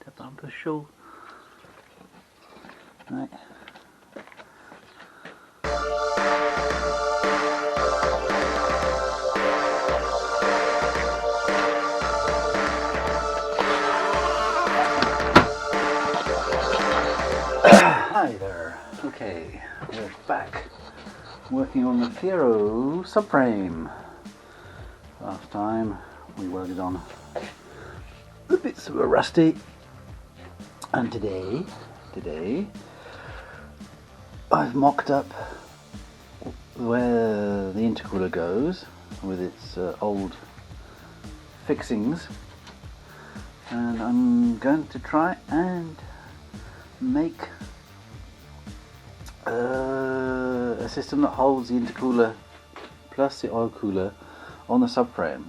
the bumper shoe. Right. Hi there. Okay, we're back working on the Fiero subframe. Last time we welded on the bits that were rusty, and today I've mocked up where the intercooler goes with its old fixings, and I'm going to try and make a system that holds the intercooler plus the oil cooler on the subframe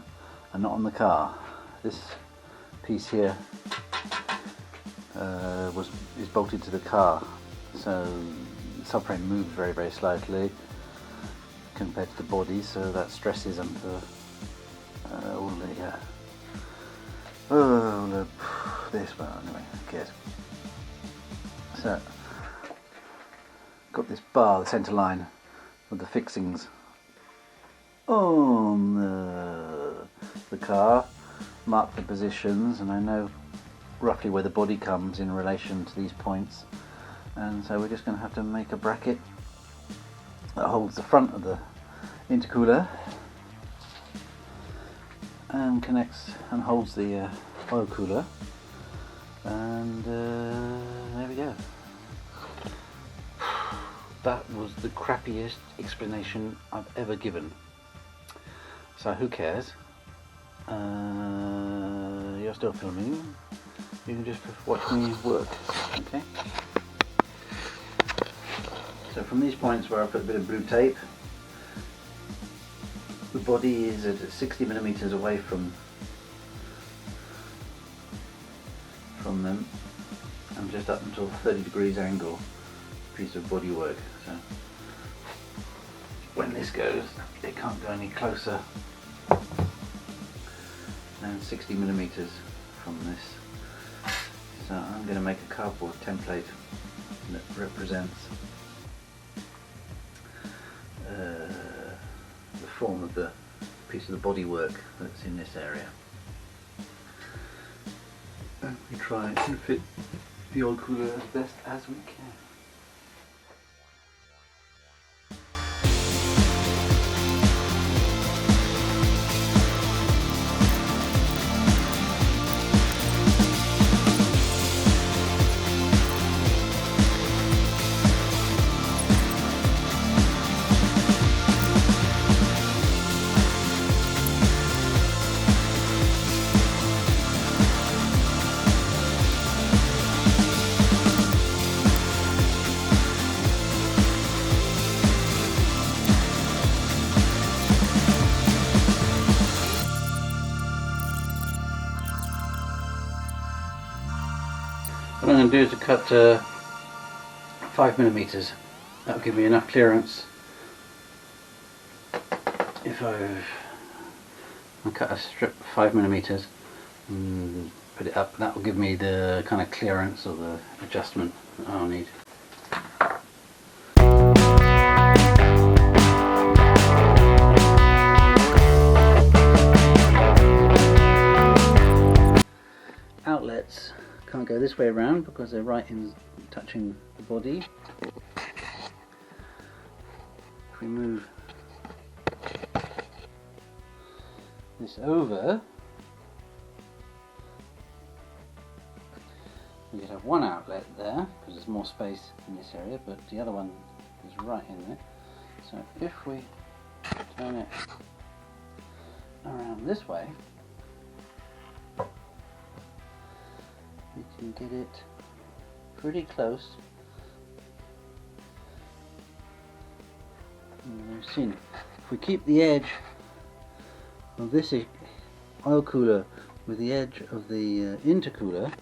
and not on the car. This piece here is bolted to the car, so the subframe moves very, very slightly compared to the body, so that stresses under all the this, but anyway, who cares. So got this bar, the centre line with the fixings on the car, mark the positions, and I know roughly where the body comes in relation to these points, and so we're just going to have to make a bracket that holds the front of the intercooler and connects and holds the oil cooler, and there we go. That was the crappiest explanation I've ever given. So who cares? You're still filming. You can just watch me work. Okay. So from these points where I put a bit of blue tape, the body is at 60mm away from them, and just up until 30 degrees angle piece of bodywork. So when this goes, it can't go any closer than 60mm from this. So I'm going to make a cardboard template that represents the form of the piece of the bodywork that's in this area. And we try and fit the oil cooler as best as we can. What I'm going to do is to cut 5mm. That'll give me enough clearance. If I'll cut a strip 5mm and put it up, that will give me the kind of clearance or the adjustment that I'll need. Outlets can't go this way around because they're right in touching the body. If we move this over, we just have one outlet there because there's more space in this area, but the other one is right in there. So if we turn it around this way, we can get it pretty close. And we've seen, if we keep the edge of this oil cooler with the edge of the intercooler,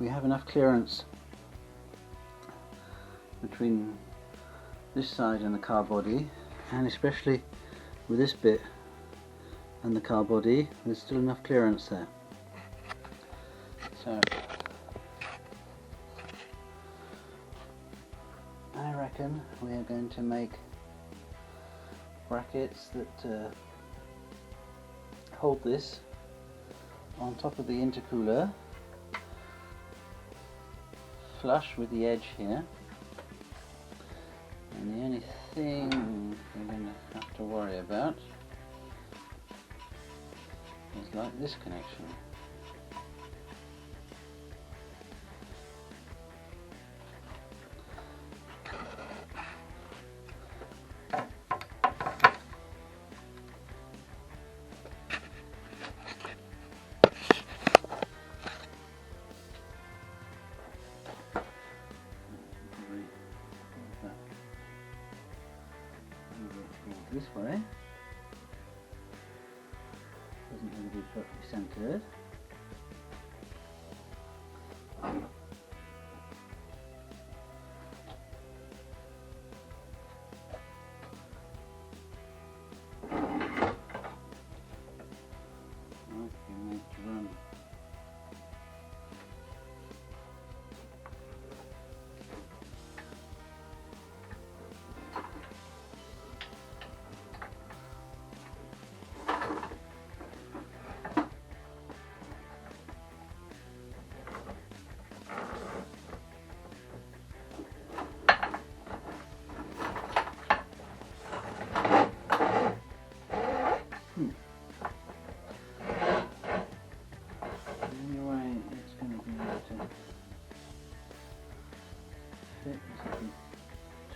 we have enough clearance between this side and the car body, and especially with this bit and the car body, there's still enough clearance there. So I reckon we are going to make brackets that hold this on top of the intercooler, flush with the edge here. And the only thing we're going to have to worry about is like this connection. This way doesn't have to be perfectly centered.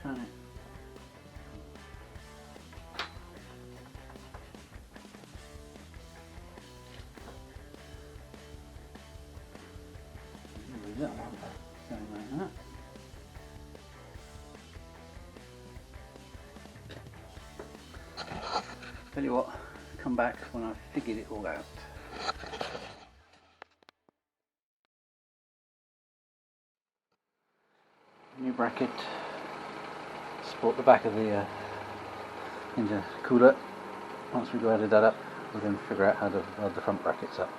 Turn it. That one going like that. Tell you what, come back when I've figured it all out. New bracket, support the back of the intercooler. Once we've welded that up, we'll then figure out how to weld the front brackets up.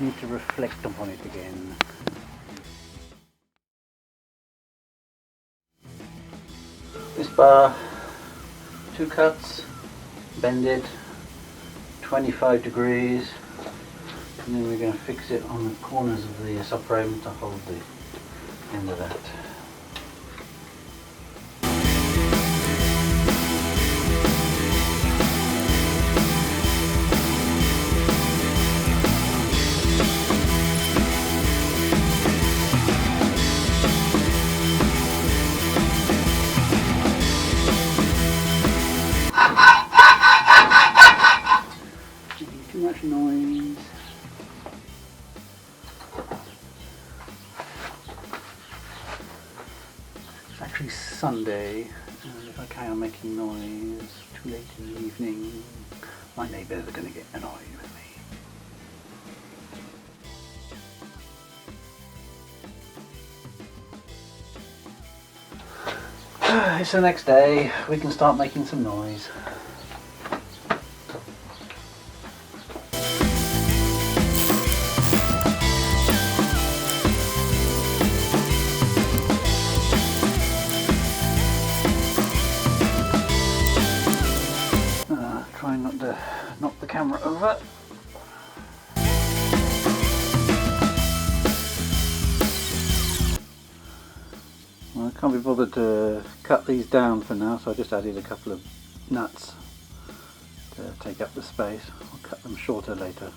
Need to reflect upon it again. This bar, 2 cuts, bended, 25 degrees, and then we're going to fix it on the corners of the subframe to hold the end of that. Too much noise. It's actually Sunday, and if I carry on making noise too late in the evening, my neighbours are going to get annoyed with me. It's the next day, we can start making some noise. Try not to knock the camera over. Well, I can't be bothered to cut these down for now, so I just added a couple of nuts to take up the space. I'll cut them shorter later.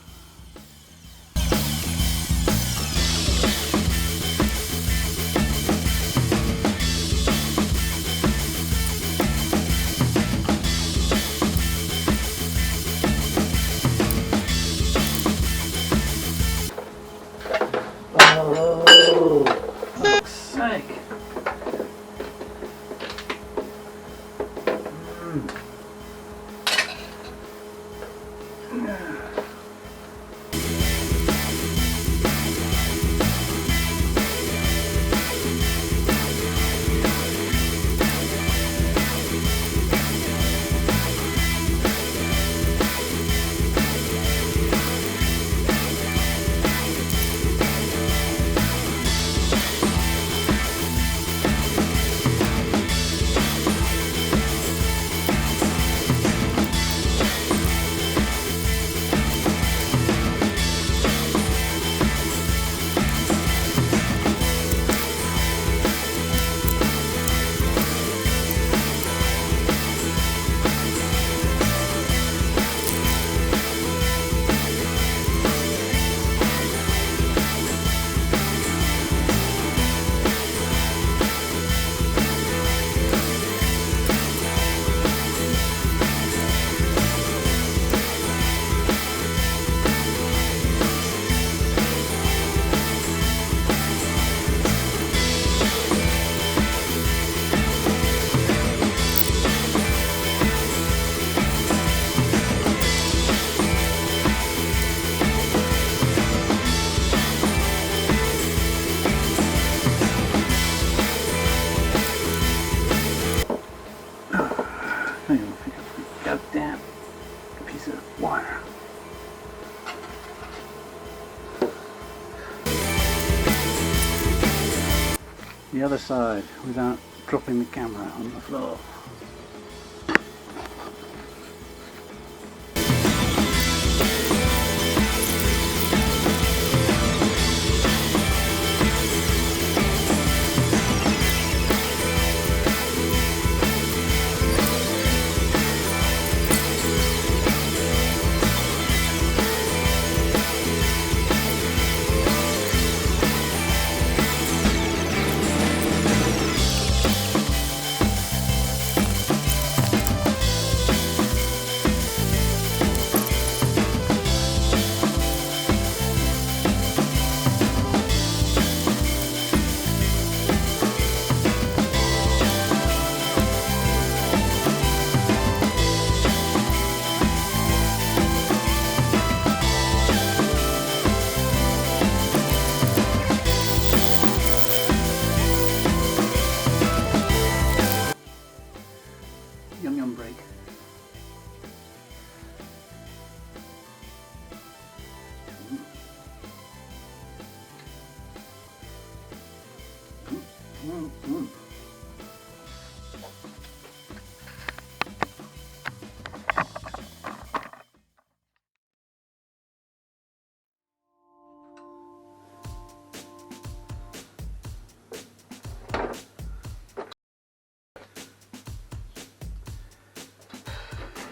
the other side without dropping the camera on the floor. Yum yum break.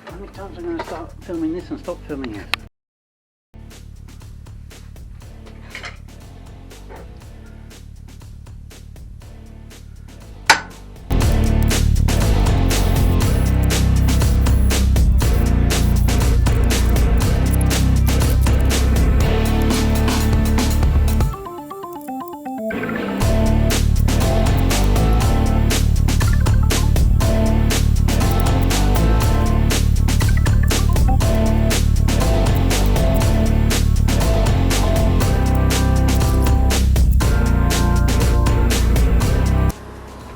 How many times am I going to start filming this and stop filming it?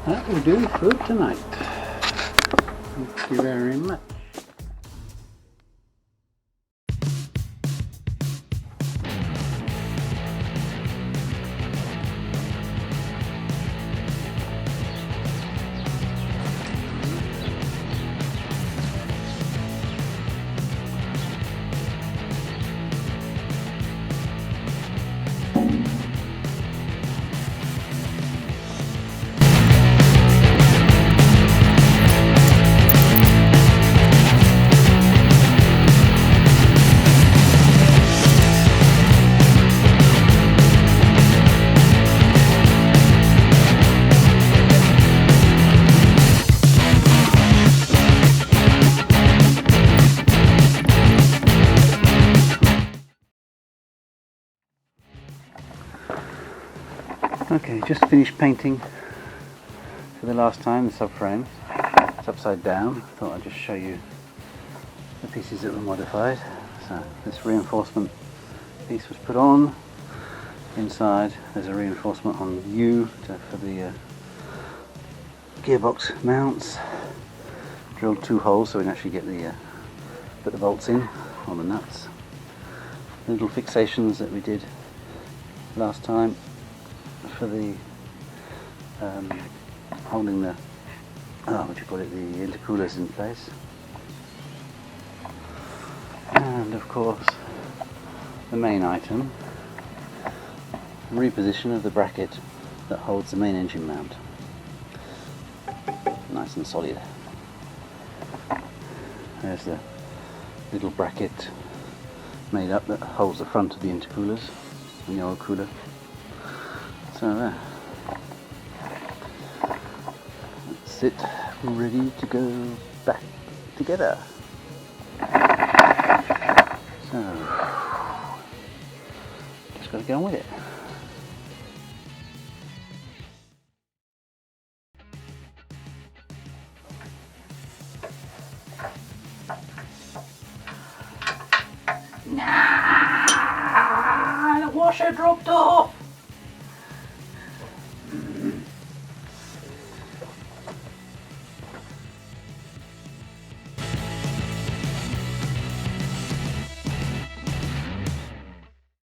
That will do for tonight. Thank you very much. Okay, just finished painting for the last time the subframe. It's upside down. Thought I'd just show you the pieces that were modified. So this reinforcement piece was put on. Inside there's a reinforcement on U for the gearbox mounts. Drilled 2 holes so we can actually get the put the bolts in on the nuts. Little fixations that we did last time for the holding the what do you call it, the intercoolers in place, and of course the main item, reposition of the bracket that holds the main engine mount, nice and solid. There's the little bracket made up that holds the front of the intercoolers and the oil cooler. So there, that's it, ready to go back together. So, just got to get on with it. Nah, the washer dropped off.